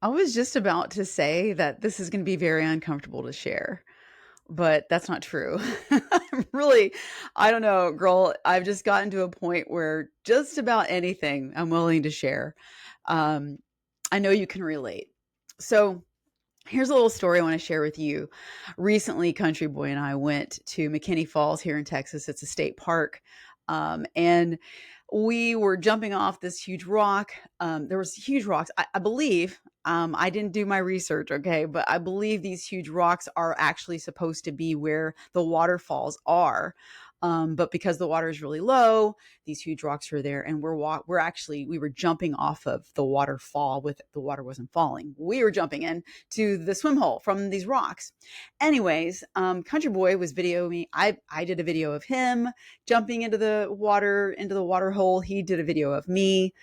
I was just about to say that this is going to be very uncomfortable to share, but that's not true. Really, I don't know, girl. I've just gotten to a point where just about anything I'm willing to share. Um, I know you can relate. So, here's a little story I want to share with you. Recently, Country Boy and I went to McKinney Falls here in Texas. It's a state park. And we were jumping off this huge rock. There was huge rocks. I believe, I didn't do my research, okay, but I believe these huge rocks are actually supposed to be where the waterfalls are. But because the water is really low, these huge rocks are there, and we were jumping off of the waterfall with the water wasn't falling. We were jumping in to the swim hole from these rocks. Anyways, Country Boy was videoing me. I did a video of him jumping into the water hole. He did a video of me.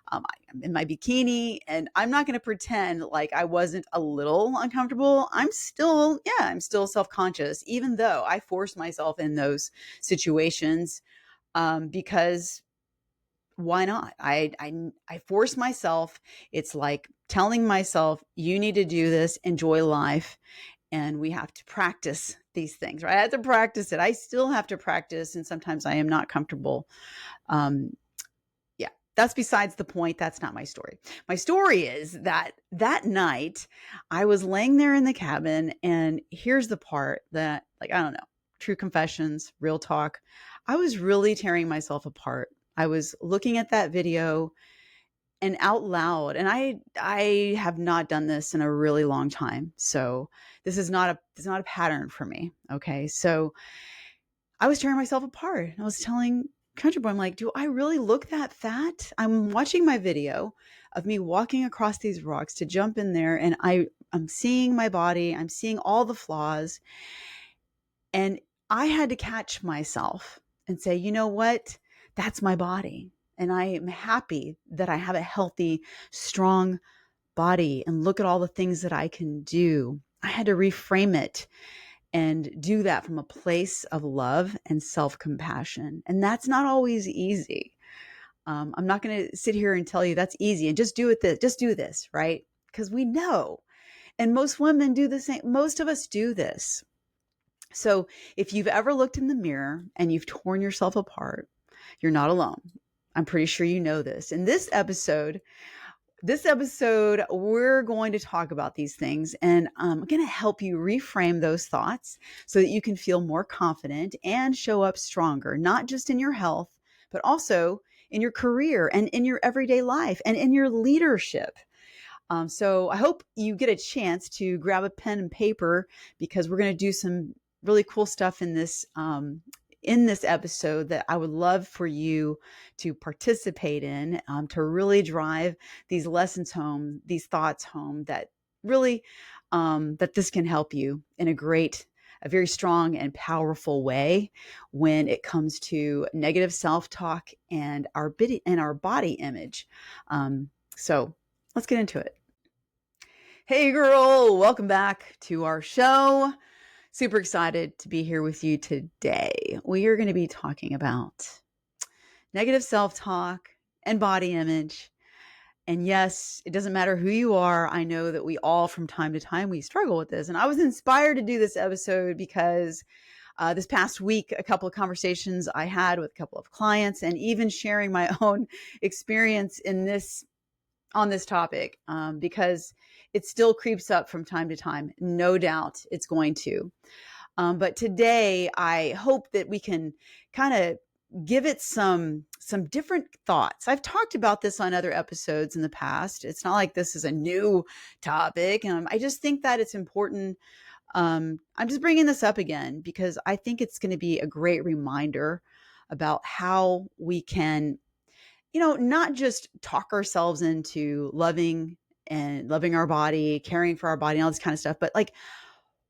I'm in my bikini, and I'm not going to pretend like I wasn't a little uncomfortable. I'm still self conscious, even though I forced myself in those situations because why not? I force myself. It's like telling myself, you need to do this, enjoy life, and we have to practice these things, right? I have to practice it. I still have to practice, and sometimes I am not comfortable. Yeah, that's besides the point. That's not my story. My story is that night I was laying there in the cabin, and here's the part that, like, I don't know, true confessions, real talk. I was really tearing myself apart. I was looking at that video and out loud, and I have not done this in a really long time. So this is not a pattern for me. Okay. So I was tearing myself apart. I was telling Country Boy, I'm like, do I really look that fat? I'm watching my video of me walking across these rocks to jump in there, and I'm seeing my body, I'm seeing all the flaws, and I had to catch myself and say, you know what? That's my body. And I am happy that I have a healthy, strong body, and look at all the things that I can do. I had to reframe it and do that from a place of love and self compassion. And that's not always easy. I'm not going to sit here and tell you that's easy and just do it. Just do this, right? Because we know. And most women do the same. Most of us do this. So if you've ever looked in the mirror and you've torn yourself apart, you're not alone. I'm pretty sure you know this. In this episode, we're going to talk about these things, and I'm going to help you reframe those thoughts so that you can feel more confident and show up stronger, not just in your health, but also in your career and in your everyday life and in your leadership. So I hope you get a chance to grab a pen and paper, because we're going to do some really cool stuff in this episode that I would love for you to participate in, to really drive these lessons home, these thoughts home, that really that this can help you in a very strong and powerful way when it comes to negative self-talk and our body image. So let's get into it. Hey, girl, welcome back to our show. Super excited to be here with you today. We are going to be talking about negative self talk and body image. And yes, it doesn't matter who you are. I know that we all, from time to time, we struggle with this. And I was inspired to do this episode because this past week, a couple of conversations I had with a couple of clients, and even sharing my own experience on this topic, because it still creeps up from time to time. No doubt it's going to. But today, I hope that we can kind of give it some different thoughts. I've talked about this on other episodes in the past. It's not like this is a new topic. I just think that it's important. I'm just bringing this up again because I think it's going to be a great reminder about how we can, not just talk ourselves into loving our body, caring for our body, and all this kind of stuff, but like,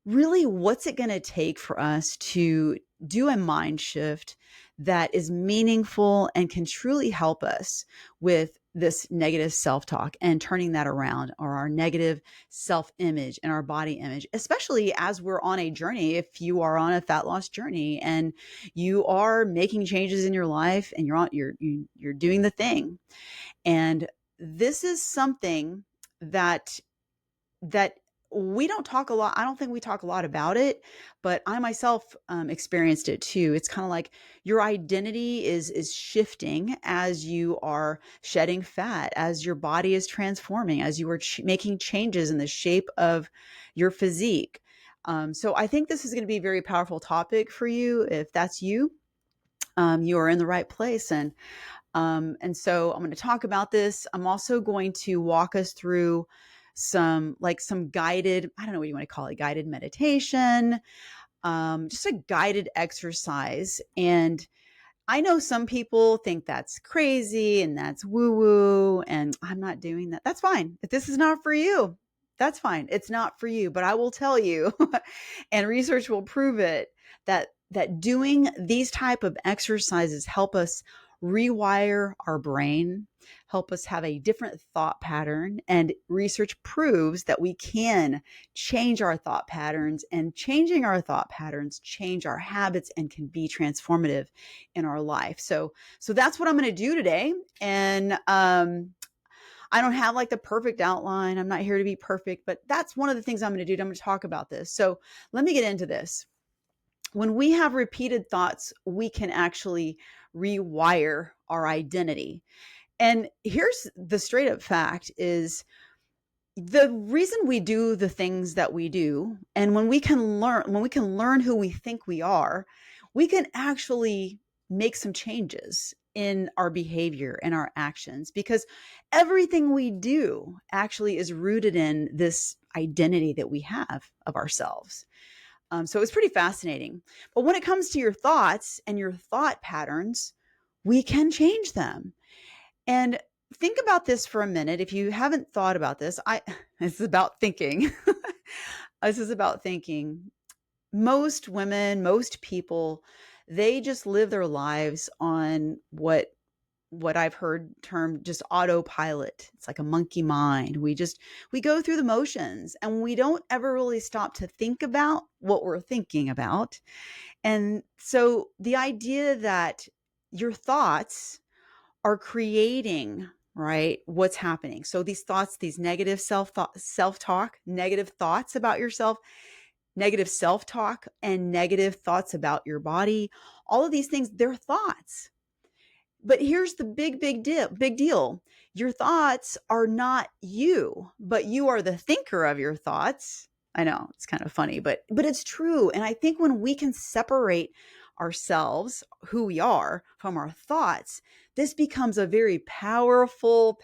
really, what's it going to take for us to do a mind shift that is meaningful and can truly help us with this negative self-talk and turning that around, or our negative self-image and our body image, especially as we're on a journey. If you are on a fat loss journey and you are making changes in your life and you're doing the thing, and this is something that that we don't talk a lot. I don't think we talk a lot about it, but I myself experienced it too. It's kind of like your identity is shifting as you are shedding fat, as your body is transforming, as you are making changes in the shape of your physique. So I think this is going to be a very powerful topic for you. If that's you, you are in the right place. And so I'm going to talk about this. I'm also going to walk us through some guided, I don't know what you want to call it, guided meditation, just a guided exercise. And I know some people think that's crazy and that's woo woo, and I'm not doing that. That's fine. If this is not for you, that's fine. It's not for you, but I will tell you, and research will prove it, that doing these type of exercises help us rewire our brain, help us have a different thought pattern, and research proves that we can change our thought patterns, and changing our thought patterns change our habits and can be transformative in our life. So that's what I'm going to do today. And I don't have like the perfect outline. I'm not here to be perfect, but that's one of the things I'm going to do. I'm going to talk about this. So let me get into this. When we have repeated thoughts, we can actually rewire our identity. And here's the straight up fact is the reason we do the things that we do, and when we can learn who we think we are, we can actually make some changes in our behavior and our actions, because everything we do actually is rooted in this identity that we have of ourselves. So it's pretty fascinating. But when it comes to your thoughts and your thought patterns, we can change them. And think about this for a minute. If you haven't thought about this, this is about thinking. This is about thinking. Most women, most people, they just live their lives on what I've heard termed just autopilot. It's like a monkey mind. We go through the motions and we don't ever really stop to think about what we're thinking about. And so the idea that your thoughts are creating, right, what's happening. So these thoughts, these negative self-talk, negative thoughts about yourself, negative self-talk, and negative thoughts about your body, all of these things, they're thoughts. But here's the big deal. Your thoughts are not you, but you are the thinker of your thoughts. I know it's kind of funny, but it's true. And I think when we can separate ourselves, who we are, from our thoughts, this becomes a very powerful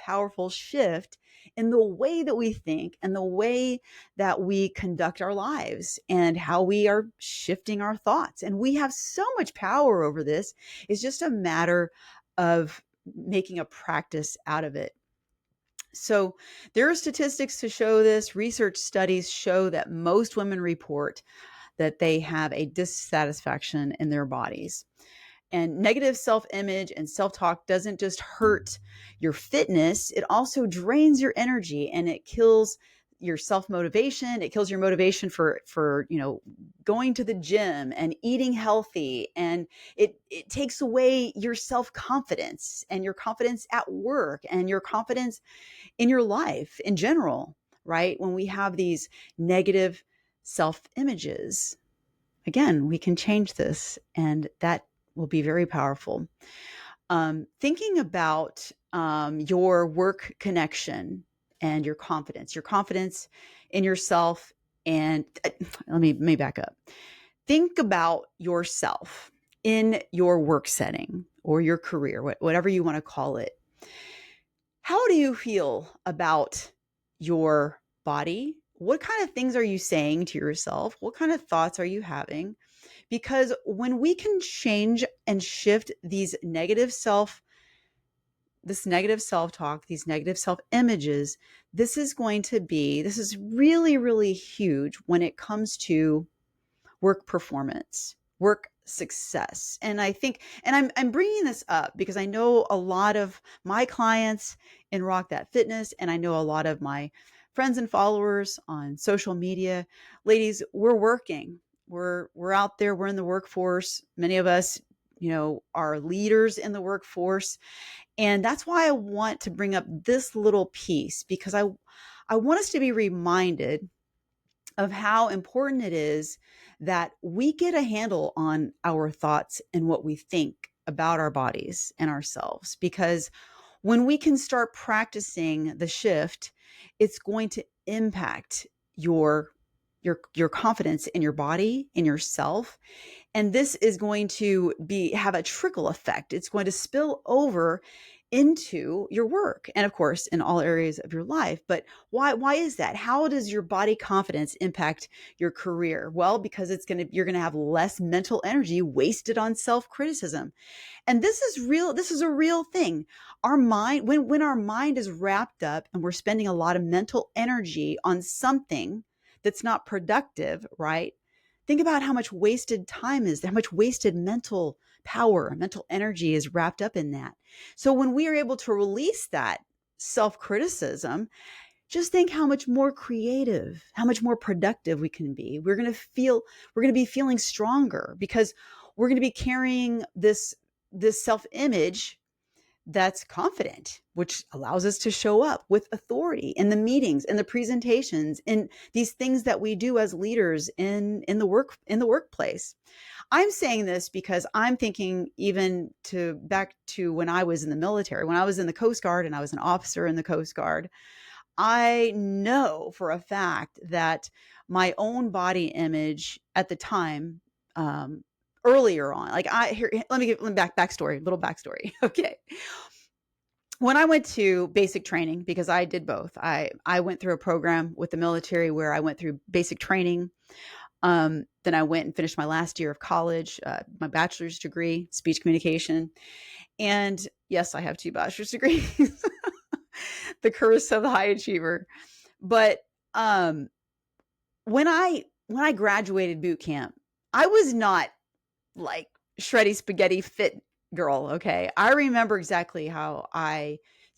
shift in the way that we think and the way that we conduct our lives and how we are shifting our thoughts. And we have so much power over this. It's just a matter of making a practice out of it. So there are statistics to show this. Research studies show that most women report that they have a dissatisfaction in their bodies. And negative self-image and self-talk doesn't just hurt your fitness, it also drains your energy and it kills your self-motivation. It kills your motivation for going to the gym and eating healthy. And it takes away your self-confidence and your confidence at work and your confidence in your life in general, right? When we have these negative self-images, again, we can change this, and that will be very powerful. Thinking about your work connection and your confidence in yourself. And let me back up. Think about yourself in your work setting or your career, whatever you want to call it. How do you feel about your body? What kind of things are you saying to yourself? What kind of thoughts are you having? Because when we can change and shift this negative self-talk, these negative self-images, this is really, really huge when it comes to work performance, work success. And I think, and I'm bringing this up because I know a lot of my clients in Rock That Fitness, and I know a lot of my friends and followers on social media. Ladies, we're working. We're out there. We're in the workforce. Many of us, are leaders in the workforce. And that's why I want to bring up this little piece, because I want us to be reminded of how important it is that we get a handle on our thoughts and what we think about our bodies and ourselves. Because when we can start practicing the shift, it's going to impact your your confidence in your body, in yourself, and this is going to be have a trickle effect. It's going to spill over into your work and of course in all areas of your life. But why is that? How does your body confidence impact your career? Well, because you're going to have less mental energy wasted on self-criticism. And this is real. This is a real thing. Our mind, when our mind is wrapped up and we're spending a lot of mental energy on something that's not productive, right? Think about how much wasted time is, how much wasted mental power, mental energy is wrapped up in that. So when we are able to release that self-criticism, just think how much more creative, how much more productive we can be. We're going to be feeling stronger because we're going to be carrying this self-image that's confident, which allows us to show up with authority in the meetings and the presentations and these things that we do as leaders in the workplace. I'm saying this because I'm thinking even to back to when I was in the military, when I was in the Coast Guard and I was an officer in the Coast Guard. I know for a fact that my own body image at the time, earlier on, like let me give backstory, little backstory. Okay. When I went to basic training, because I did both, I went through a program with the military where I went through basic training. Then I went and finished my last year of college, my bachelor's degree, speech communication. And yes, I have 2 bachelor's degrees, the curse of the high achiever. But um, when I graduated boot camp, I was not like shreddy spaghetti fit girl. Okay. I remember exactly how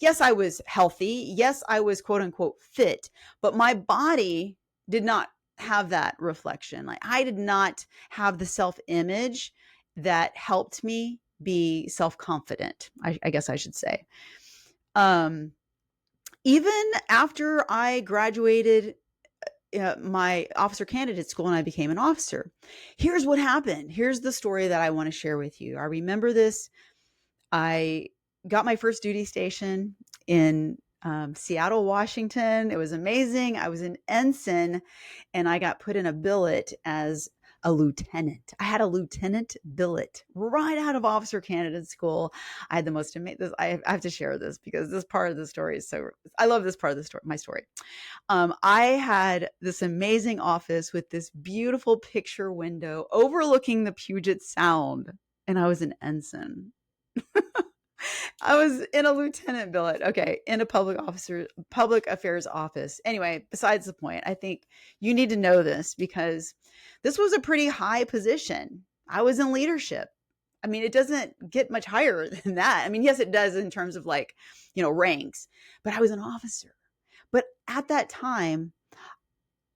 yes, I was healthy. Yes, I was quote unquote fit, but my body did not have that reflection. Like I did not have the self image that helped me be self confident. I guess I should say. Um, Even after I graduated my officer candidate school and I became an officer. Here's what happened. Here's the story that I want to share with you. I remember this. I got my first duty station in Seattle, Washington. It was amazing. I was an ensign and I got put in a billet as a lieutenant. I had a lieutenant billet right out of officer candidate school. I had the most amazing, I have to share this because this part of the story is so, I love this part of the story, my story. I had this amazing office with this beautiful picture window overlooking the Puget Sound, and I was an ensign. I was in a lieutenant billet, okay, in a public affairs office. Anyway, besides the point, I think you need to know this because this was a pretty high position. I was in leadership. I mean, it doesn't get much higher than that. I mean, yes, it does in terms of like, ranks, but I was an officer. But at that time,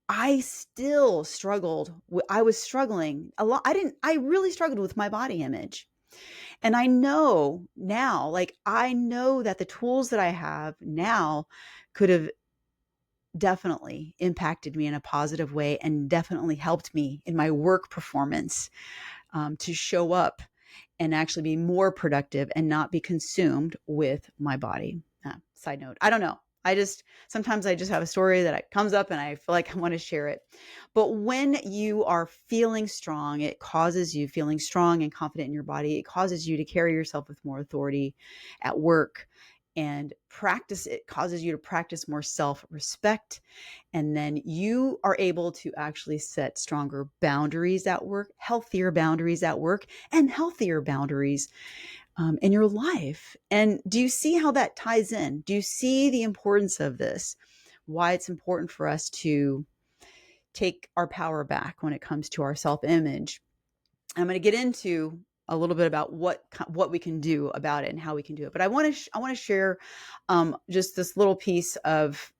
I still struggled. I was struggling a lot. I really struggled with my body image. And I know now, like, I know that the tools that I have now could have definitely impacted me in a positive way and definitely helped me in my work performance, to show up and actually be more productive and not be consumed with my body. Side note, I don't know. Sometimes I just have a story that comes up and I feel like I want to share it. But when you are feeling strong, it causes you feeling strong and confident in your body. It causes you to carry yourself with more authority at work and practice. It causes you to practice more self-respect. And then you are able to actually set stronger boundaries at work, healthier boundaries at work, and healthier boundaries in your life. And do you see how that ties in? Do you see the importance of this? Why it's important for us to take our power back when it comes to our self-image. I'm going to get into a little bit about what we can do about it and how we can do it. But I want to share just this little piece of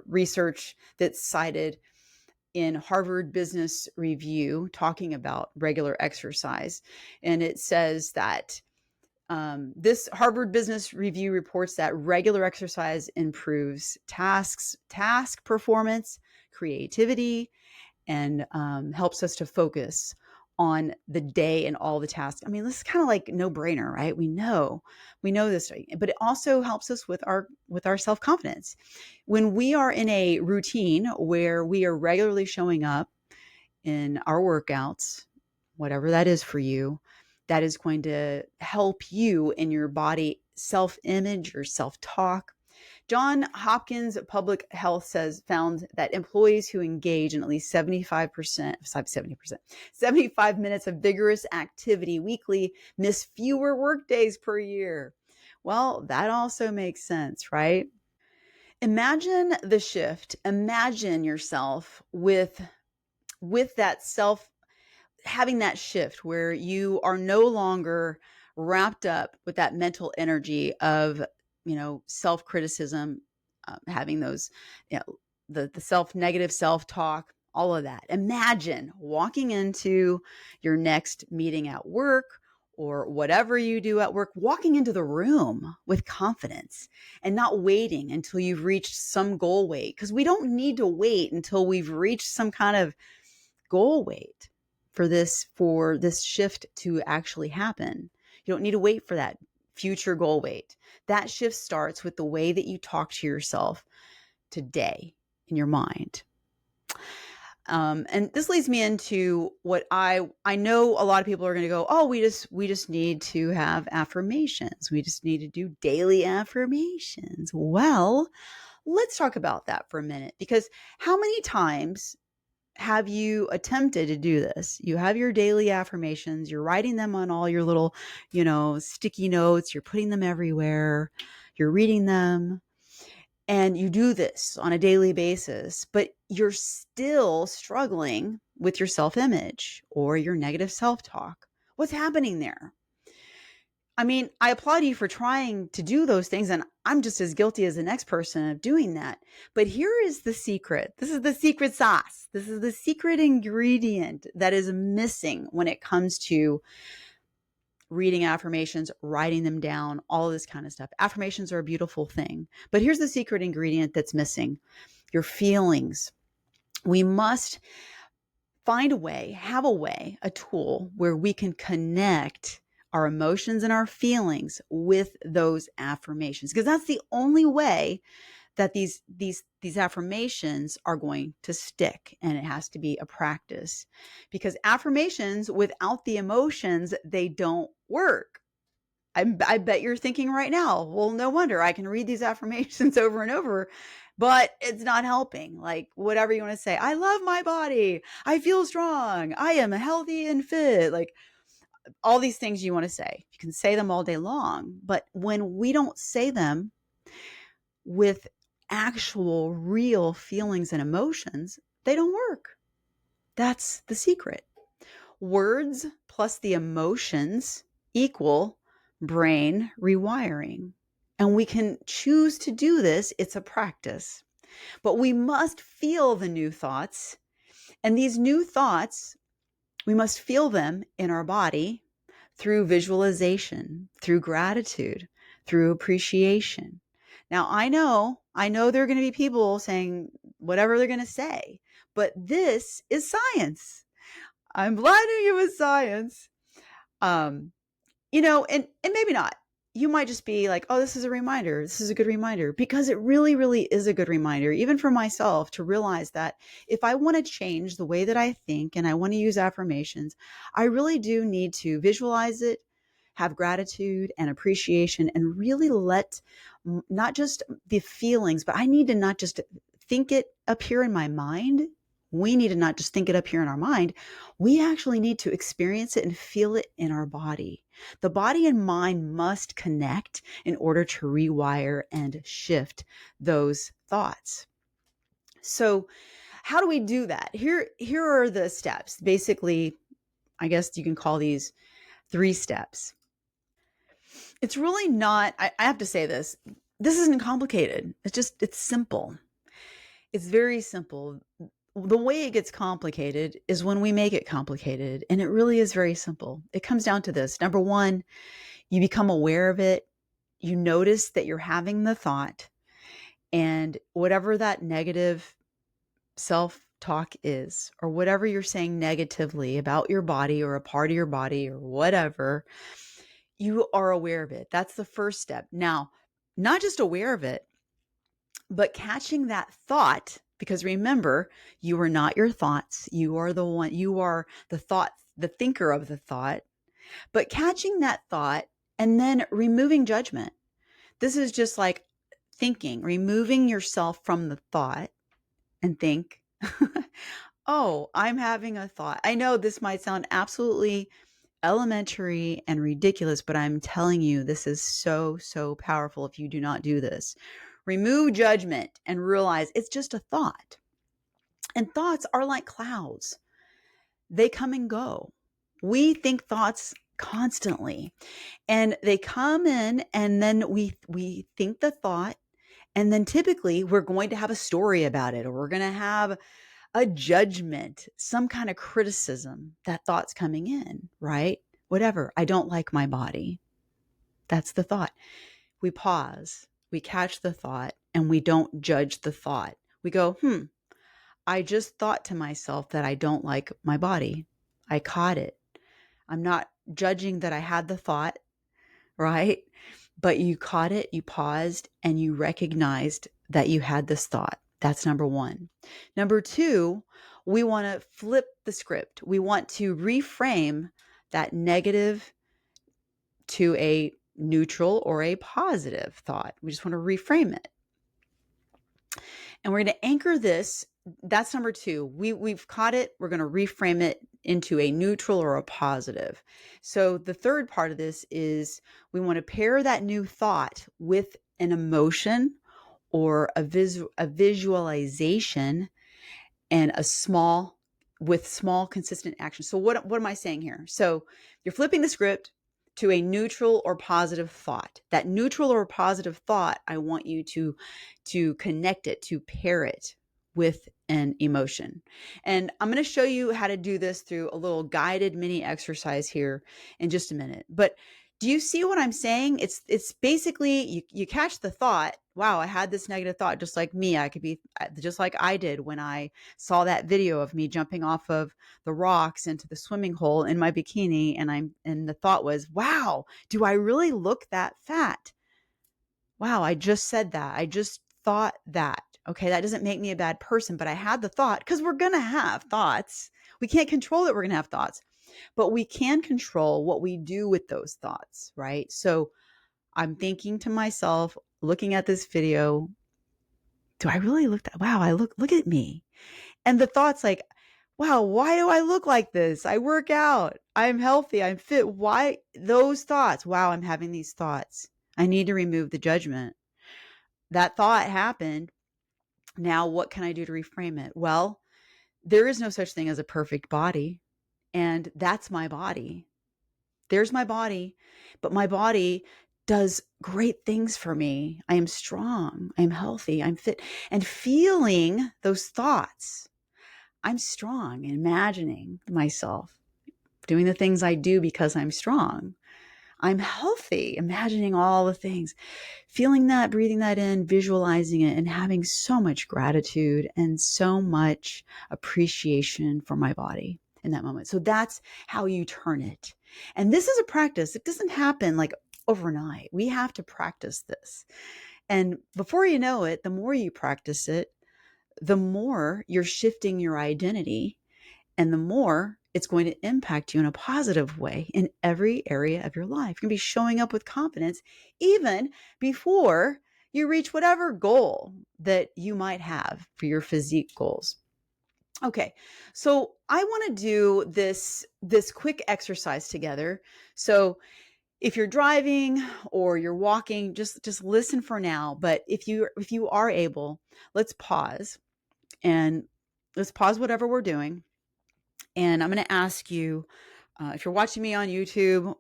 research that's cited in Harvard Business Review talking about regular exercise. And it says that This Harvard Business Review reports that regular exercise improves task performance, creativity, and helps us to focus on the day and all the tasks. I mean, this is kind of like no brainer, right? We know this, but it also helps us with our self confidence. When we are in a routine where we are regularly showing up in our workouts, whatever that is for you, that is going to help you in your body self image or self talk. John Hopkins Public Health found that employees who engage in at least 75 minutes of vigorous activity weekly miss fewer work days per year. Well, that also makes sense, right? Imagine the shift. Imagine yourself with that self having that shift where you are no longer wrapped up with that mental energy of, self-criticism, having those, the self-negative self-talk, all of that. Imagine walking into your next meeting at work or whatever you do at work, walking into the room with confidence and not waiting until you've reached some goal weight, because we don't need to wait until we've reached some kind of goal weight for this shift to actually happen. You don't need to wait for that future goal weight. That shift starts with the way that you talk to yourself today in your mind. And this leads me into what I know a lot of people are going to go, oh, we just need to have affirmations. We just need to do daily affirmations. Well, let's talk about that for a minute, because how many times have you attempted to do this? You have your daily affirmations, you're writing them on all your little, sticky notes, you're putting them everywhere, you're reading them, and you do this on a daily basis, but you're still struggling with your self-image or your negative self-talk. What's happening there? I mean, I applaud you for trying to do those things, and I'm just as guilty as the next person of doing that. But here is the secret. This is the secret sauce. This is the secret ingredient that is missing when it comes to reading affirmations, writing them down, all this kind of stuff. Affirmations are a beautiful thing. But here's the secret ingredient that's missing: your feelings. We must find a way, have a way, a tool where we can connect our emotions and our feelings with those affirmations, because that's the only way that these affirmations are going to stick. And it has to be a practice, because affirmations without the emotions, they don't work. I bet you're thinking right now, well, no wonder I can read these affirmations over and over, but it's not helping. Like, whatever you want to say, I love my body, I feel strong, I am healthy and fit, like all these things you want to say. You can say them all day long, but when we don't say them with actual real feelings and emotions, they don't work. That's the secret. Words plus the emotions equal brain rewiring. And we can choose to do this. It's a practice. But we must feel the new thoughts. And these new thoughts, we must feel them in our body through visualization, through gratitude, through appreciation. Now, I know there are going to be people saying whatever they're going to say, but this is science. I'm blinding you with science. And maybe not. You might just be like, oh, this is a reminder. This is a good reminder, because it really, really is a good reminder, even for myself, to realize that if I want to change the way that I think and I want to use affirmations, I really do need to visualize it, have gratitude and appreciation, and really let not just the feelings, but I need to not just think it appear in my mind. We need to not just think it up here in our mind. We actually need to experience it and feel it in our body. The body and mind must connect in order to rewire and shift those thoughts. So how do we do that? Here are the steps. Basically, I guess you can call these 3 steps. It's really not, I have to say this isn't complicated. It's simple. It's very simple. The way it gets complicated is when we make it complicated, and it really is very simple. It comes down to this. Number 1, You become aware of it. You notice that you're having the thought, and whatever that negative self-talk is, or whatever you're saying negatively about your body or a part of your body or whatever, you are aware of it. That's the first step. Now, not just aware of it, but catching that thought, because remember, you are not your thoughts. You are the one, you are the thought, the thinker of the thought, but catching that thought and then removing judgment. This is just like thinking, removing yourself from the thought and think, oh, I'm having a thought. I know this might sound absolutely elementary and ridiculous, but I'm telling you, this is so, so powerful if you do not do this. Remove judgment and realize it's just a thought. And thoughts are like clouds. They come and go. We think thoughts constantly, and they come in, and then we think the thought, and then typically we're going to have a story about it, or we're going to have a judgment, some kind of criticism. That thought's coming in, right? Whatever. I don't like my body. That's the thought. We pause, we catch the thought, and we don't judge the thought. We go, I just thought to myself that I don't like my body. I caught it. I'm not judging that I had the thought, right? But you caught it, you paused, and you recognized that you had this thought. That's number one. Number two, we want to flip the script. We want to reframe that negative to a neutral or a positive thought. We just want to reframe it. And we're going to anchor this. That's number two. We've caught it. We're going to reframe it into a neutral or a positive. So the third part of this is we want to pair that new thought with an emotion or a visualization and small consistent action. So what am I saying here? So you're flipping the script to a neutral or positive thought. That neutral or positive thought, I want you to connect it, to pair it with an emotion. And I'm going to show you how to do this through a little guided mini exercise here in just a minute. But do you see what I'm saying? It's basically you catch the thought, wow, I had this negative thought, just like me. I could be just like I did when I saw that video of me jumping off of the rocks into the swimming hole in my bikini, and the thought was, wow, do I really look that fat? Wow, I just said that. I just thought that. Okay, that doesn't make me a bad person, but I had the thought, because we're going to have thoughts. We can't control that we're going to have thoughts, but we can control what we do with those thoughts, right? So I'm thinking to myself, looking at this video, do I really look that? Wow, look at me. And the thoughts like, wow, why do I look like this? I work out. I'm healthy. I'm fit. Why those thoughts? Wow, I'm having these thoughts. I need to remove the judgment. That thought happened. Now, what can I do to reframe it? Well, there is no such thing as a perfect body. And that's my body. There's my body. But my body does great things for me. I am strong. I'm healthy. I'm fit. And feeling those thoughts, I'm strong, and imagining myself doing the things I do because I'm strong. I'm healthy, imagining all the things, feeling that, breathing that in, visualizing it, and having so much gratitude and so much appreciation for my body in that moment. So that's how you turn it. And this is a practice. It doesn't happen like overnight. We have to practice this. And before you know it, the more you practice it, the more you're shifting your identity, and the more it's going to impact you in a positive way in every area of your life. You're going to be showing up with confidence even before you reach whatever goal that you might have for your physique goals. Okay, so I want to do this quick exercise together. So if you're driving or you're walking, just listen for now. But if you are able, let's pause, and let's pause whatever we're doing. And I'm going to ask you, if you're watching me on YouTube,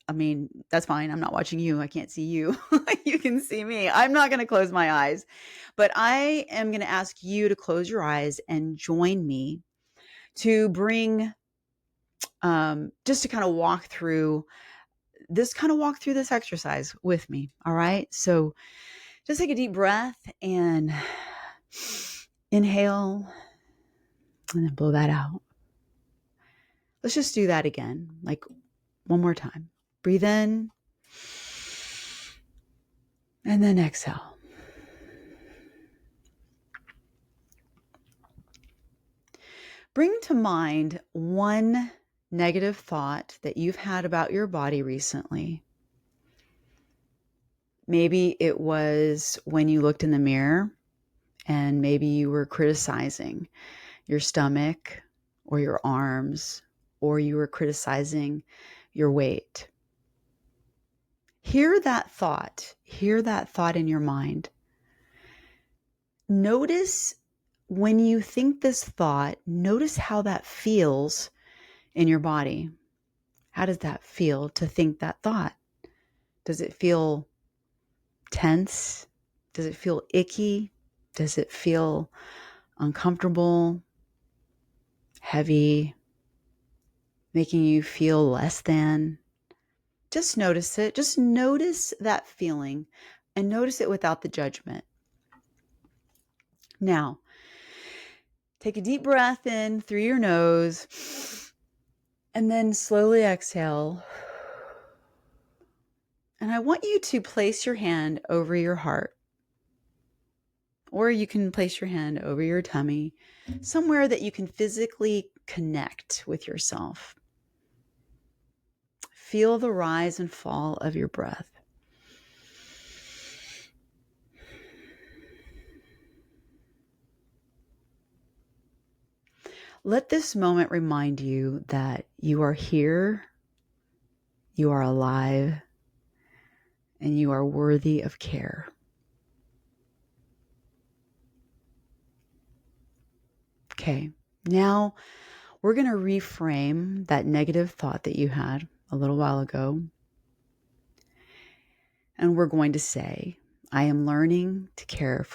I mean, that's fine. I'm not watching you. I can't see you. You can see me. I'm not going to close my eyes, but I am going to ask you to close your eyes and join me to bring, just to kind of walk through this kind of walk through this exercise with me. All right. So just take a deep breath and inhale and then blow that out. Let's just do that again, like one more time. Breathe in and then exhale. Bring to mind one negative thought that you've had about your body recently. Maybe it was when you looked in the mirror and maybe you were criticizing your stomach or your arms, or you were criticizing your weight. Hear that thought in your mind. Notice when you think this thought, notice how that feels in your body. How does that feel to think that thought? Does it feel tense? Does it feel icky? Does it feel uncomfortable, heavy, making you feel less than? Just notice it. Just notice that feeling and notice it without the judgment. Now, take a deep breath in through your nose and then slowly exhale. And I want you to place your hand over your heart, or you can place your hand over your tummy, somewhere that you can physically connect with yourself. Feel the rise and fall of your breath. Let this moment remind you that you are here, you are alive, and you are worthy of care. Okay, now we're going to reframe that negative thought that you had a little while ago. And we're going to say, I'm learning to care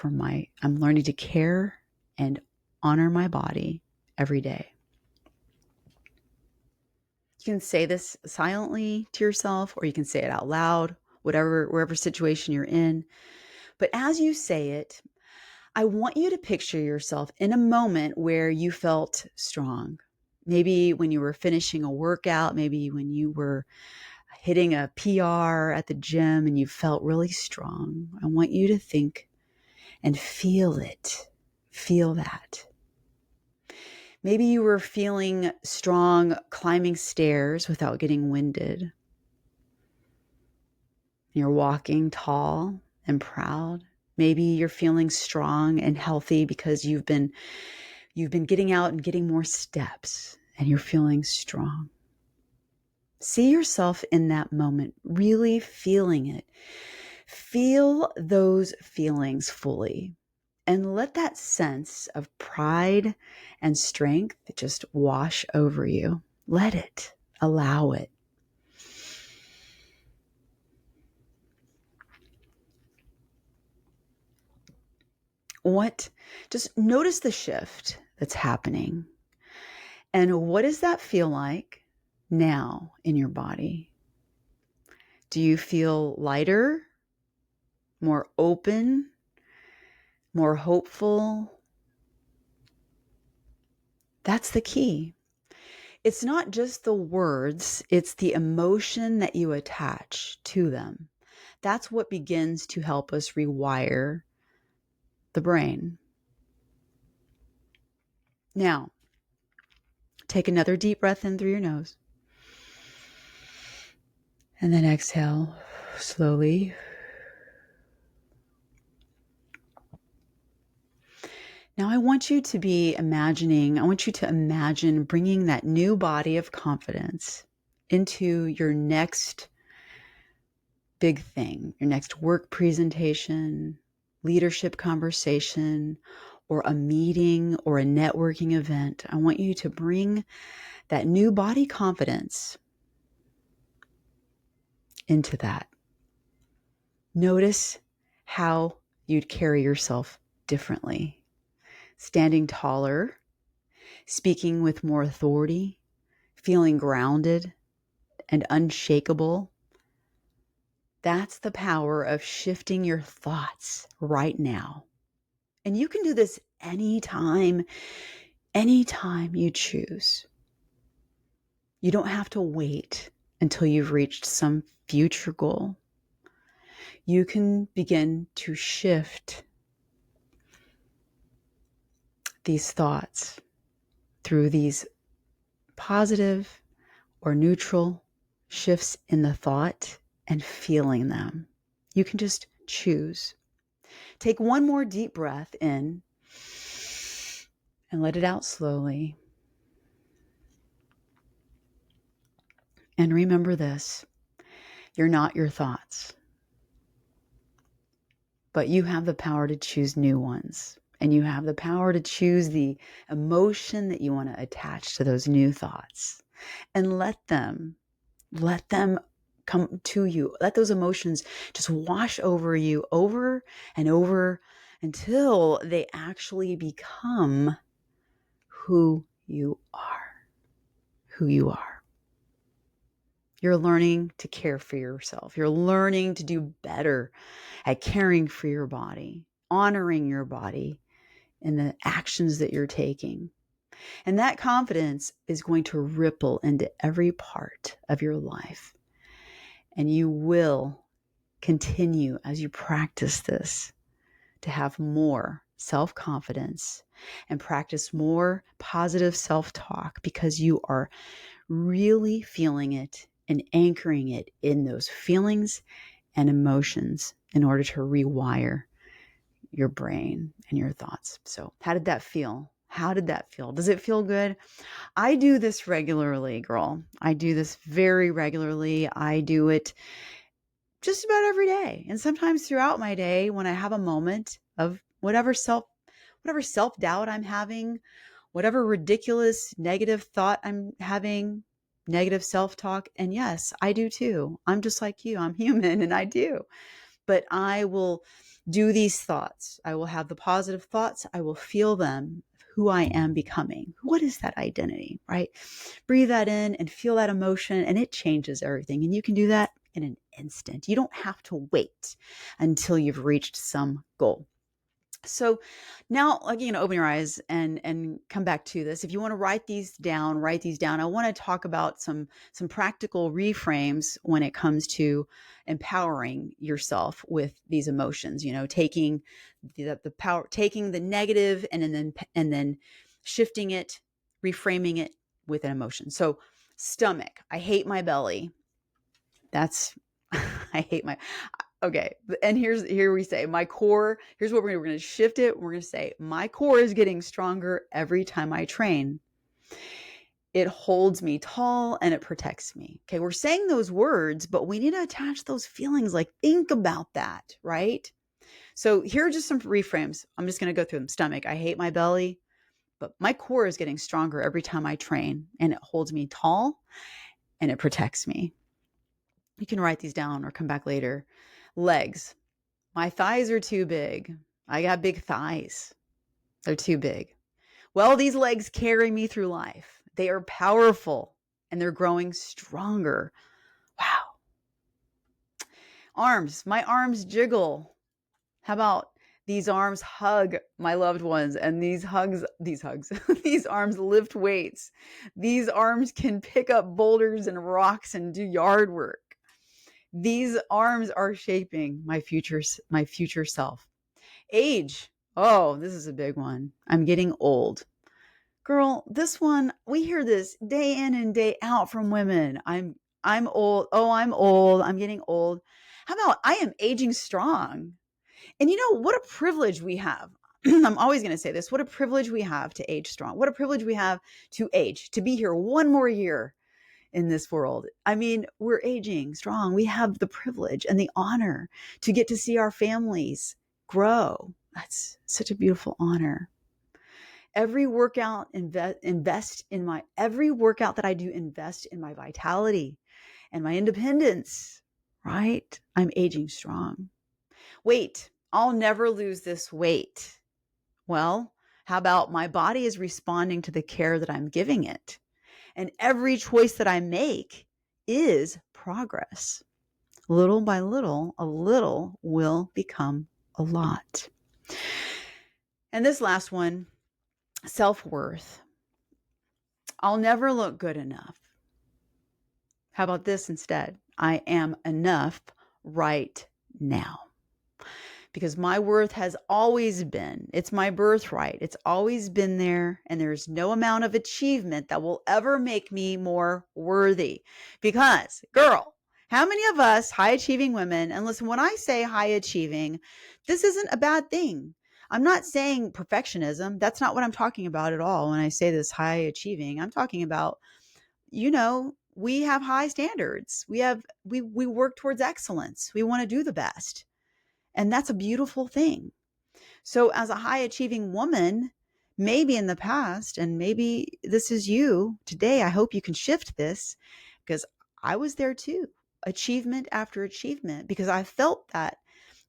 and honor my body every day. You can say this silently to yourself, or you can say it out loud, wherever situation you're in. But as you say it, I want you to picture yourself in a moment where you felt strong. Maybe when you were finishing a workout, maybe when you were hitting a PR at the gym and you felt really strong. I want you to think and feel it. Feel that. Maybe you were feeling strong climbing stairs without getting winded. You're walking tall and proud. Maybe you're feeling strong and healthy because you've been getting out and getting more steps and you're feeling strong. See yourself in that moment, really feeling it. Feel those feelings fully and let that sense of pride and strength just wash over you. Let it, allow it. Just notice the shift that's happening. And what does that feel like now in your body? Do you feel lighter, more open, more hopeful? That's the key. It's not just the words, it's the emotion that you attach to them. That's what begins to help us rewire the brain. Now, take another deep breath in through your nose. And then exhale slowly. Now I want you to imagine bringing that new body of confidence into your next big thing, your next work presentation, leadership conversation, or a meeting or a networking event. I want you to bring that new body confidence into that. Notice how you'd carry yourself differently. Standing taller, speaking with more authority, feeling grounded and unshakable, That's the power of shifting your thoughts right now. And you can do this anytime you choose. You don't have to wait until you've reached some future goal. You can begin to shift these thoughts through these positive or neutral shifts in the thought and feeling them. You can just choose. Take one more deep breath in and let it out slowly. And remember this, you're not your thoughts, but you have the power to choose new ones. And you have the power to choose the emotion that you want to attach to those new thoughts. And let them come to you. Let those emotions just wash over you over and over until they actually become who you are. Who you are. You're learning to care for yourself. You're learning to do better at caring for your body, honoring your body in the actions that you're taking. And that confidence is going to ripple into every part of your life. And you will continue as you practice this to have more self-confidence and practice more positive self-talk because you are really feeling it and anchoring it in those feelings and emotions in order to rewire your brain and your thoughts. So how did that feel? How did that feel? Does it feel good? I do this regularly, girl. I do this very regularly. I do it just about every day. And sometimes throughout my day when I have a moment of whatever self-doubt I'm having, whatever ridiculous negative thought I'm having, negative self-talk. And yes, I do too. I'm just like you. I'm human and I do. But I will do these thoughts. I will have the positive thoughts. I will feel them, who I am becoming. What is that identity, right? Breathe that in and feel that emotion and it changes everything. And you can do that in an instant. You don't have to wait until you've reached some goal. So now, like, you know, open your eyes and come back to this. If you want to write these down. I want to talk about some practical reframes when it comes to empowering yourself with these emotions. You know, taking the power, taking the negative, and then shifting it, reframing it with an emotion. So, stomach. I hate my belly. That's I hate my okay. And here we say my core. Here's what we're going to shift it. We're going to say my core is getting stronger every time I train. It holds me tall and it protects me. Okay, we're saying those words, but we need to attach those feelings. Like, think about that, right? So here are just some reframes. I'm just going to go through them. Stomach. I hate my belly, but my core is getting stronger every time I train, and it holds me tall and it protects me. You can write these down or come back later. Legs. My thighs are too big. I got big thighs. They're too big. Well, these legs carry me through life. They are powerful and they're growing stronger. Wow. Arms. My arms jiggle. How about these arms hug my loved ones, and these these arms lift weights. These arms can pick up boulders and rocks and do yard work. These arms are shaping my future self. Age. Oh, this is a big one. I'm getting old. Girl, this one, we hear this day in and day out from women. I'm old. Oh, I'm old. I'm getting old. How about I am aging strong? And you know what a privilege we have. I'm always going to say this. What a privilege we have to age strong. What a privilege we have to age, to be here one more year in this world. I mean, we're aging strong. We have the privilege and the honor to get to see our families grow. That's such a beautiful honor. Every workout every workout that I do, invest in my vitality and my independence, right? I'm aging strong. Weight. I'll never lose this weight. Well, how about my body is responding to the care that I'm giving it? And every choice that I make is progress. Little by little, a little will become a lot. And this last one, self-worth. I'll never look good enough. How about this instead? I am enough right now. Because my worth has always been, it's my birthright. It's always been there, and there's no amount of achievement that will ever make me more worthy. Because, girl, how many of us high achieving women, and listen, when I say high achieving, this isn't a bad thing. I'm not saying perfectionism. That's not what I'm talking about at all. When I say this high achieving, I'm talking about, we have high standards. We work towards excellence. We want to do the best. And that's a beautiful thing. So as a high achieving woman, maybe in the past, and maybe this is you today, I hope you can shift this, because I was there too, achievement after achievement, because I felt that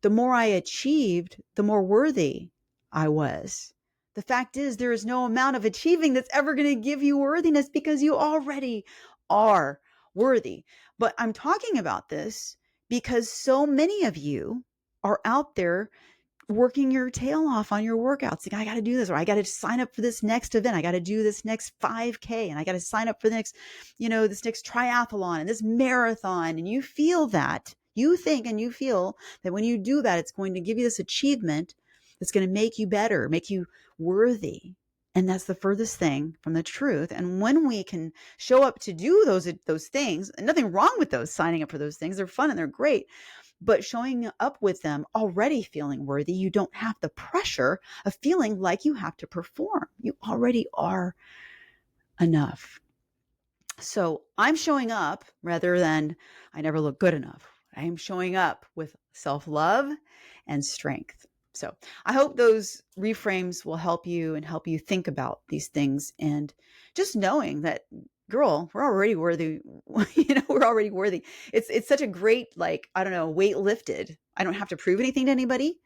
the more I achieved, the more worthy I was. The fact is, there is no amount of achieving that's ever going to give you worthiness, because you already are worthy. But I'm talking about this because so many of you are out there working your tail off on your workouts. Like, I got to do this, or I got to sign up for this next event. I got to do this next 5K, and I got to sign up for the next, this next triathlon and this marathon. And you feel that, you think and you feel that when you do that, it's going to give you this achievement that's going to make you better, make you worthy. And that's the furthest thing from the truth. And when we can show up to do those things, and nothing wrong with those, signing up for those things, they're fun and they're great. But showing up with them already feeling worthy, you don't have the pressure of feeling like you have to perform. You already are enough. So I'm showing up rather than I never look good enough. I am showing up with self-love and strength. So I hope those reframes will help you and help you think about these things, and just knowing that, girl, we're already worthy. We're already worthy. It's such a great, weight lifted. I don't have to prove anything to anybody.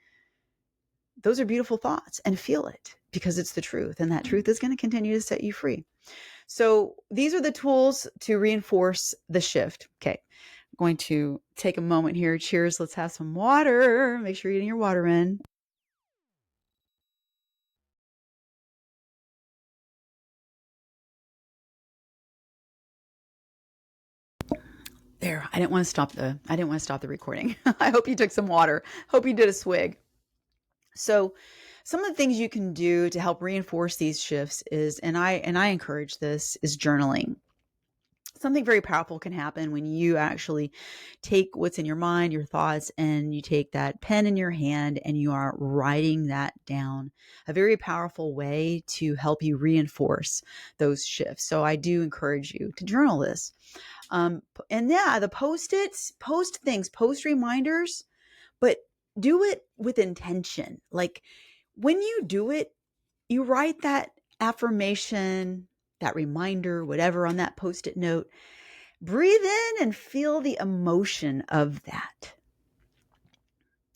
Those are beautiful thoughts, and feel it, because it's the truth, and that truth is going to continue to set you free. So these are the tools to reinforce the shift. Okay. I'm going to take a moment here. Cheers. Let's have some water. Make sure you're getting your water in. There, I didn't want to stop the recording. I hope you took some water. Hope you did a swig. So some of the things you can do to help reinforce these shifts is, and I encourage this, is journaling. Something very powerful can happen when you actually take what's in your mind, your thoughts, and you take that pen in your hand and you are writing that down. A very powerful way to help you reinforce those shifts. So I do encourage you to journal this. And yeah, the post-its, post things, post reminders, but do it with intention. Like, when you do it, you write that affirmation, that reminder, whatever, on that post-it note. Breathe in and feel the emotion of that.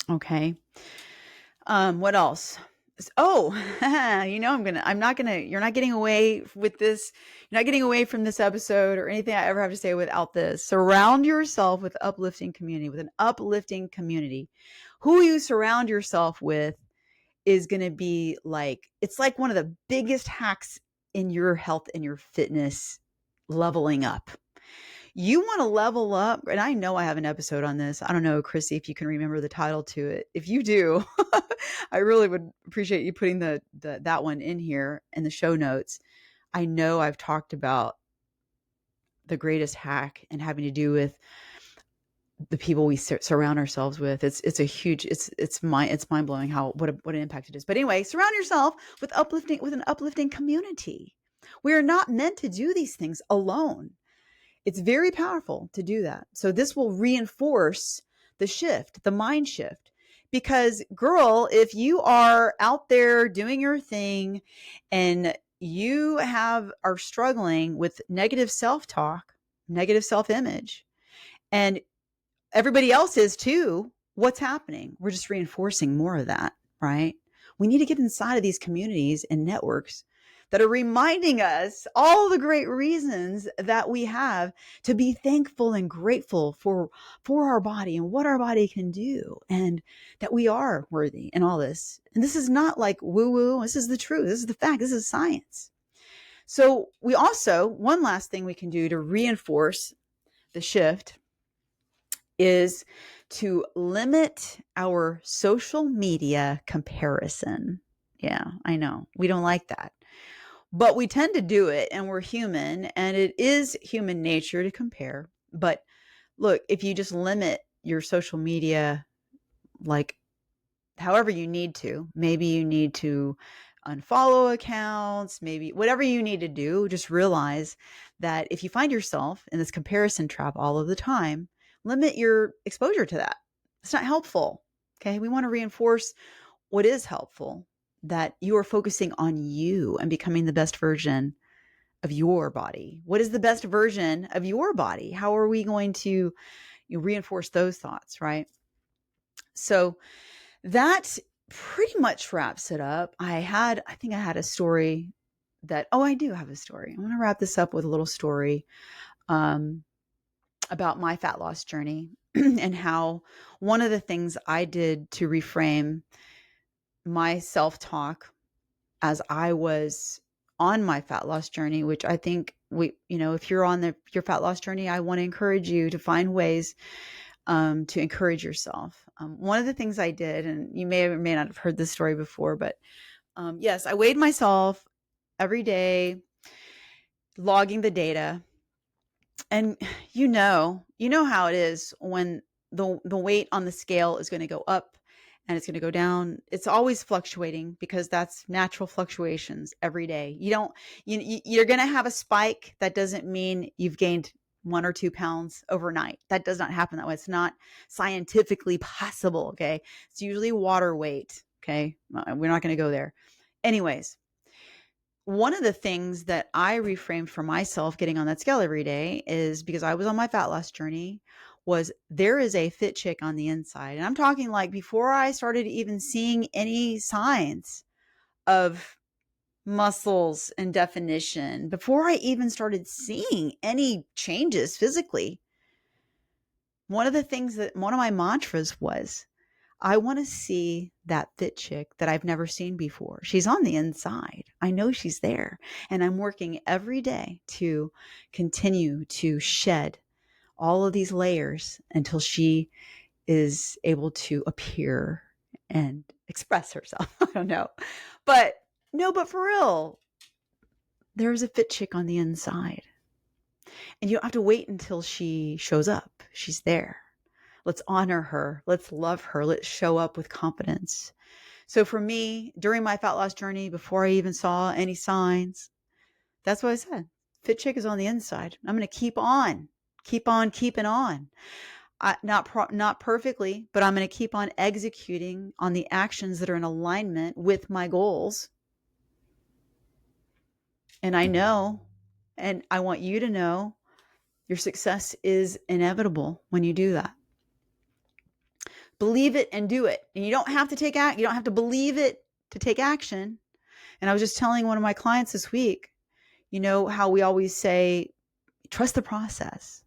Okay. What else? Oh, you're not getting away with this. You're not getting away from this episode or anything I ever have to say without this. Surround yourself with uplifting community, with an uplifting community. Who you surround yourself with is going to be it's like one of the biggest hacks in your health and your fitness leveling up. You want to level up, and I know I have an episode on this. I don't know, Chrissy, if you can remember the title to it. If you do, I really would appreciate you putting that one in here in the show notes. I know I've talked about the greatest hack and having to do with the people we surround ourselves with. It's a huge, it's mind blowing what an impact it is. But anyway, surround yourself with an uplifting community. We are not meant to do these things alone. It's very powerful to do that. So this will reinforce the shift, the mind shift. Because, girl, if you are out there doing your thing and you are struggling with negative self-talk, negative self-image, and everybody else is too, what's happening? We're just reinforcing more of that, right? We need to get inside of these communities and networks that are reminding us all the great reasons that we have to be thankful and grateful for our body and what our body can do, and that we are worthy in all this. And this is not like woo woo. This is the truth. This is the fact. This is science. So we also, one last thing we can do to reinforce the shift is to limit our social media comparison. Yeah, I know. We don't like that. But we tend to do it, and we're human, and it is human nature to compare. But look, if you just limit your social media, like however you need to, maybe you need to unfollow accounts, maybe whatever you need to do, just realize that if you find yourself in this comparison trap all of the time, limit your exposure to that. It's not helpful. Okay. We want to reinforce what is helpful, that you are focusing on you and becoming the best version of your body. What is the best version of your body? How are we going to reinforce those thoughts, right? So that pretty much wraps it up. I think I had a story I do have a story. I want to wrap this up with a little story about my fat loss journey and how one of the things I did to reframe my self-talk as I was on my fat loss journey, which I think if you're on your fat loss journey, I want to encourage you to find ways to encourage yourself. One of the things I did, and you may or may not have heard this story before, but yes, I weighed myself every day, logging the data. And you know how it is when the weight on the scale is going to go up and it's going to go down. It's always fluctuating because that's natural fluctuations every day. You're going to have a spike. That doesn't mean you've gained 1 or 2 pounds overnight. That does not happen that way. It's not scientifically possible. Okay. It's usually water weight. Okay. We're not going to go there. Anyways, one of the things that I reframed for myself getting on that scale every day is because I was on my fat loss journey, was there is a fit chick on the inside. And I'm talking like before I started even seeing any signs of muscles and definition, before I even started seeing any changes physically. One of my mantras was, I want to see that fit chick that I've never seen before. She's on the inside. I know she's there. And I'm working every day to continue to shed all of these layers until she is able to appear and express herself. I don't know. But for real, there's a fit chick on the inside. And you don't have to wait until she shows up. She's there. Let's honor her. Let's love her. Let's show up with confidence. So for me, during my fat loss journey, before I even saw any signs, that's what I said. Fit chick is on the inside. I'm going to keep on keeping on. Not perfectly, but I'm going to keep on executing on the actions that are in alignment with my goals. And I know, and I want you to know, your success is inevitable when you do that. Believe it and do it. And you don't have to you don't have to believe it to take action. And I was just telling one of my clients this week, how we always say, trust the process.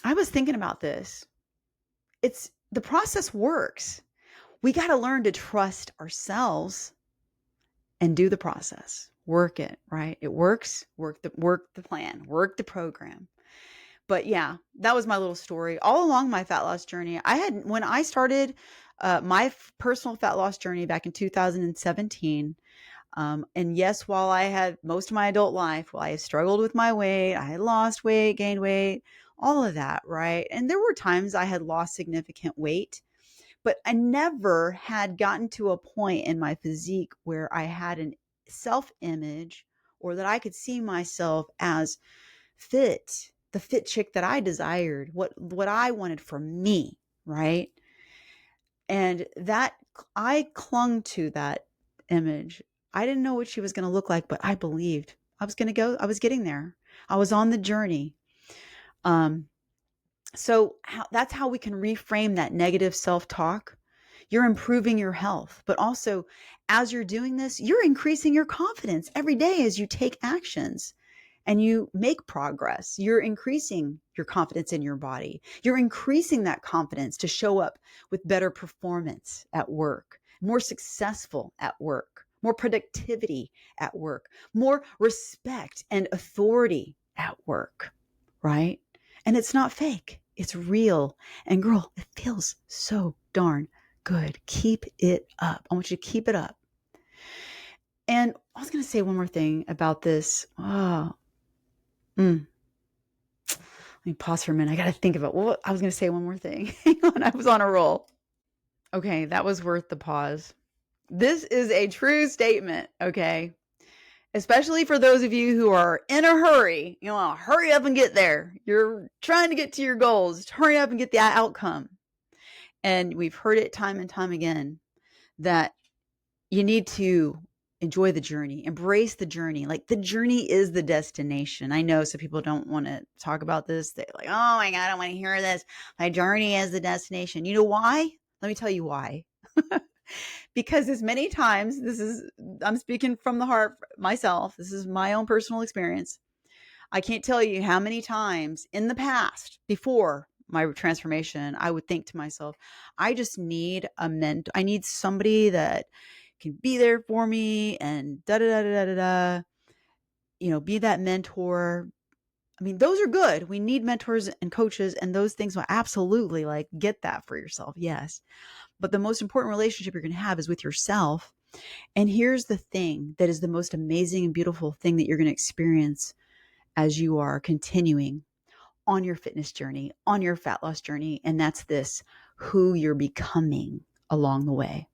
I was thinking about this. The process works. We got to learn to trust ourselves and do the process. Work it, right? It works. Work the plan, work the program. But yeah, that was my little story. All along my fat loss journey, when I started my personal fat loss journey back in 2017, and yes, while I had most of my adult life, while I struggled with my weight, I had lost weight, gained weight, all of that, right? And there were times I had lost significant weight, but I never had gotten to a point in my physique where I had an self-image or that I could see myself as fit, the fit chick that I desired, what I wanted for me, right? And that I clung to that image. I didn't know what she was going to look like, but I believed I was getting there. I was on the journey. So that's how we can reframe that negative self-talk. you're improving your health, but also as you're doing this, you're increasing your confidence every day as you take actions and you make progress. You're increasing your confidence in your body. You're increasing that confidence to show up with better performance at work, more successful at work, more productivity at work, more respect and authority at work, right? And it's not fake, it's real. And girl, it feels so darn good. Keep it up. I want you to keep it up. And I was going to say one more thing about this. Let me pause for a minute. I got to think about what I was going to say. One more thing. Hang on, I was on a roll. Okay, that was worth the pause. This is a true statement, okay? Especially for those of you who are in a hurry. You want to hurry up and get there. You're trying to get to your goals. Hurry up and get the outcome. And we've heard it time and time again that you need to enjoy the journey, embrace the journey. Like the journey is the destination. I know some people don't want to talk about this. They're like, oh my God, I don't want to hear this. My journey is the destination. You know why? Let me tell you why. Because as many times, I'm speaking from the heart myself. This is my own personal experience. I can't tell you how many times in the past, before my transformation, I would think to myself, I just need a mentor. I need somebody that can be there for me and da da da da da da. You know, be that mentor. I mean, those are good. We need mentors and coaches, and those things will absolutely like get that for yourself. Yes. But the most important relationship you're going to have is with yourself. And here's the thing that is the most amazing and beautiful thing that you're going to experience as you are continuing on your fitness journey, on your fat loss journey. And that's this, who you're becoming along the way.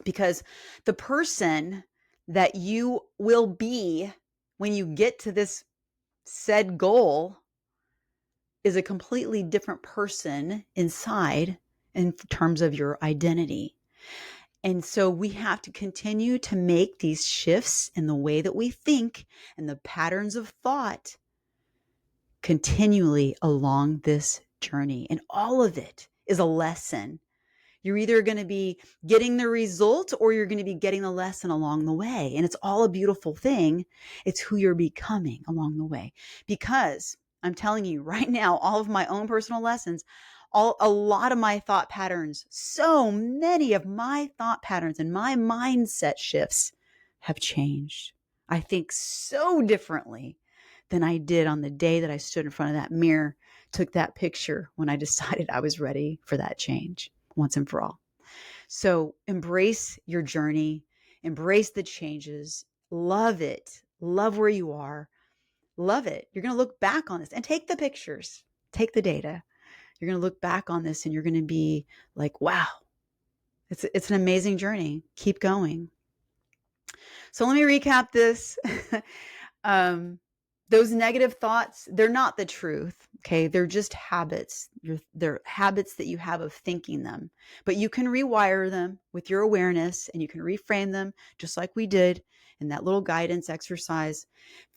Because the person that you will be when you get to this said goal is a completely different person inside in terms of your identity. And so we have to continue to make these shifts in the way that we think and the patterns of thought continually along this journey. And all of it is a lesson. You're either going to be getting the result or you're going to be getting the lesson along the way. And it's all a beautiful thing. It's who you're becoming along the way. Because I'm telling you right now, all of my own personal lessons, a lot of my thought patterns, so many of my thought patterns and my mindset shifts have changed. I think so differently than I did on the day that I stood in front of that mirror, took that picture when I decided I was ready for that change once and for all. So embrace your journey, embrace the changes, love it, love where you are, love it. You're going to look back on this and take the pictures, take the data. You're going to look back on this and you're going to be like, wow, it's an amazing journey. Keep going. So let me recap this. Those negative thoughts, they're not the truth. Okay. They're just habits. They're habits that you have of thinking them, but you can rewire them with your awareness and you can reframe them just like we did in that little guidance exercise.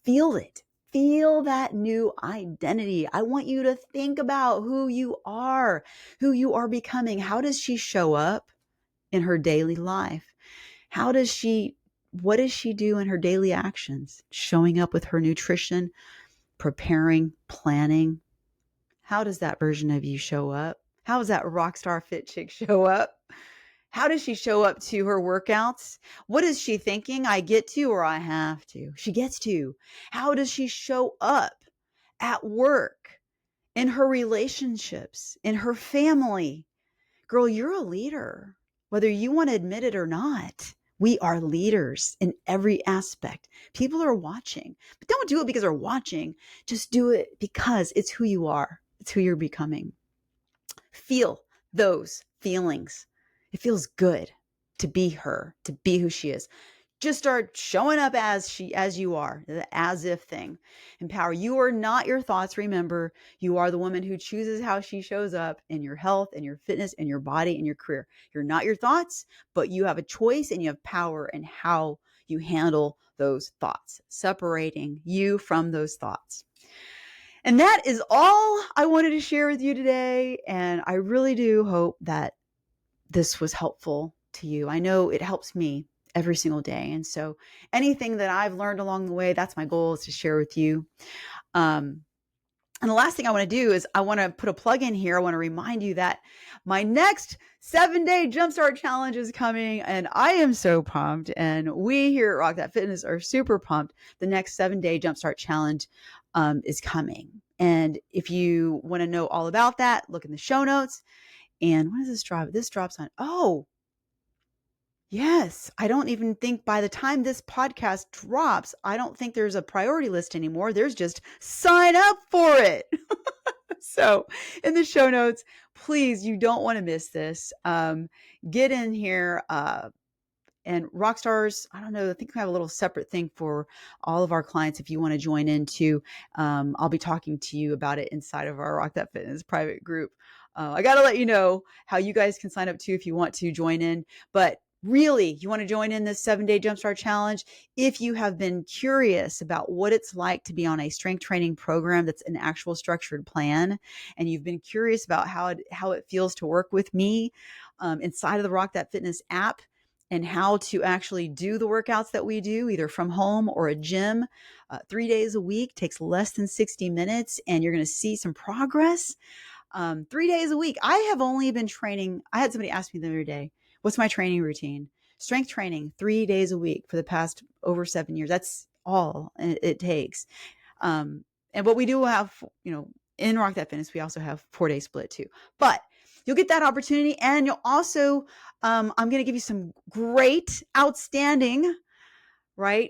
Feel it. Feel that new identity. I want you to think about who you are becoming. How does she show up in her daily life? What does she do in her daily actions? Showing up with her nutrition, preparing, planning. How does that version of you show up? How does that Rockstar Fit chick show up? How does she show up to her workouts? What is she thinking? I get to or I have to? She gets to. How does she show up at work, in her relationships, in her family? Girl, you're a leader, whether you want to admit it or not. We are leaders in every aspect. People are watching, but don't do it because they're watching. Just do it because it's who you are. It's who you're becoming. Feel those feelings. It feels good to be her, to be who she is. Just start showing up as you are, the as if thing. Empower. You are not your thoughts. Remember, you are the woman who chooses how she shows up in your health and your fitness and your body and your career. You're not your thoughts, but you have a choice and you have power in how you handle those thoughts, separating you from those thoughts. And that is all I wanted to share with you today. And I really do hope that this was helpful to you. I know it helps me every single day. And so anything that I've learned along the way, that's my goal, is to share with you. And the last thing I want to do is I want to put a plug in here. I want to remind you that my next 7-day Jumpstart Challenge is coming, and I am so pumped. And we here at Rock That Fitness are super pumped. The next 7-day Jumpstart Challenge is coming. And if you want to know all about that, look in the show notes. And when does this drop? This drops on, yes, I don't even think by the time this podcast drops, I don't think there's a priority list anymore. There's just sign up for it. So in the show notes, please, you don't want to miss this. Get in here. And Rockstars, I don't know, I think we have a little separate thing for all of our clients if you want to join into. I'll be talking to you about it inside of our Rock That Fitness private group. I got to let you know how you guys can sign up too if you want to join in. But really, you want to join in this 7-day Jumpstart Challenge if you have been curious about what it's like to be on a strength training program that's an actual structured plan, and you've been curious about how it feels to work with me inside of the Rock That Fitness app, and how to actually do the workouts that we do, either from home or a gym, 3 days a week, takes less than 60 minutes, and you're going to see some progress. 3 days a week. I have only been training. I had somebody ask me the other day, what's my training routine? Strength training, 3 days a week for the past over 7 years. That's all it takes. And what we do have, in Rock That Fitness, we also have 4-day split too. But you'll get that opportunity, and you'll also, I'm going to give you some great, outstanding,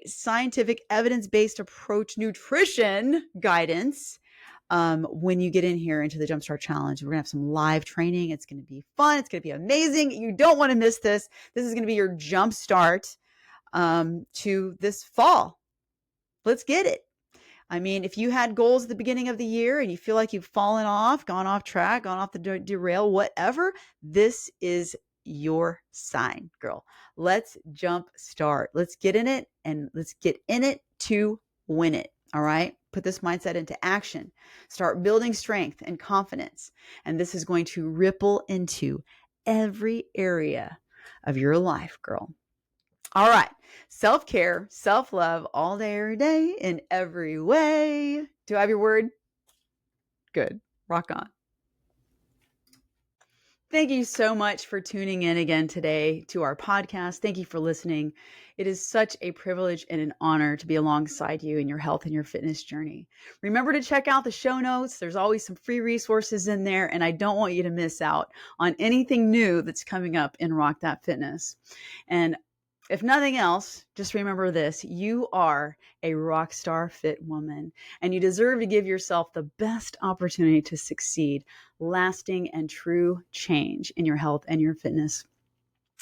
scientific, evidence-based approach nutrition guidance when you get in here into the Jumpstart Challenge. We're going to have some live training. It's going to be fun. It's going to be amazing. You don't want to miss this. This is going to be your jumpstart to this fall. Let's get it. I mean, if you had goals at the beginning of the year and you feel like you've fallen off, gone off track, gone off the derail, whatever, this is your sign, girl. Let's jump start. Let's get in it, and let's get in it to win it. All right. Put this mindset into action. Start building strength and confidence. And this is going to ripple into every area of your life, girl. All right. Self-care, self-love all day, every day, in every way. Do I have your word? Good. Rock on. Thank you so much for tuning in again today to our podcast. Thank you for listening. It is such a privilege and an honor to be alongside you in your health and your fitness journey. Remember to check out the show notes. There's always some free resources in there, and I don't want you to miss out on anything new that's coming up in Rock That Fitness. And if nothing else, just remember this: you are a rock star fit woman, and you deserve to give yourself the best opportunity to succeed, lasting and true change in your health and your fitness.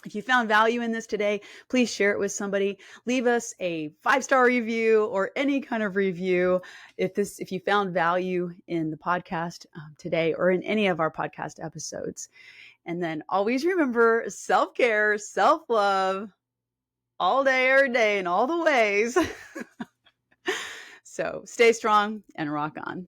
If you found value in this today, please share it with somebody. Leave us a 5-star review or any kind of review if you found value in the podcast today or in any of our podcast episodes. And then always remember, self-care, self-love, all day, every day, in all the ways. So stay strong and rock on.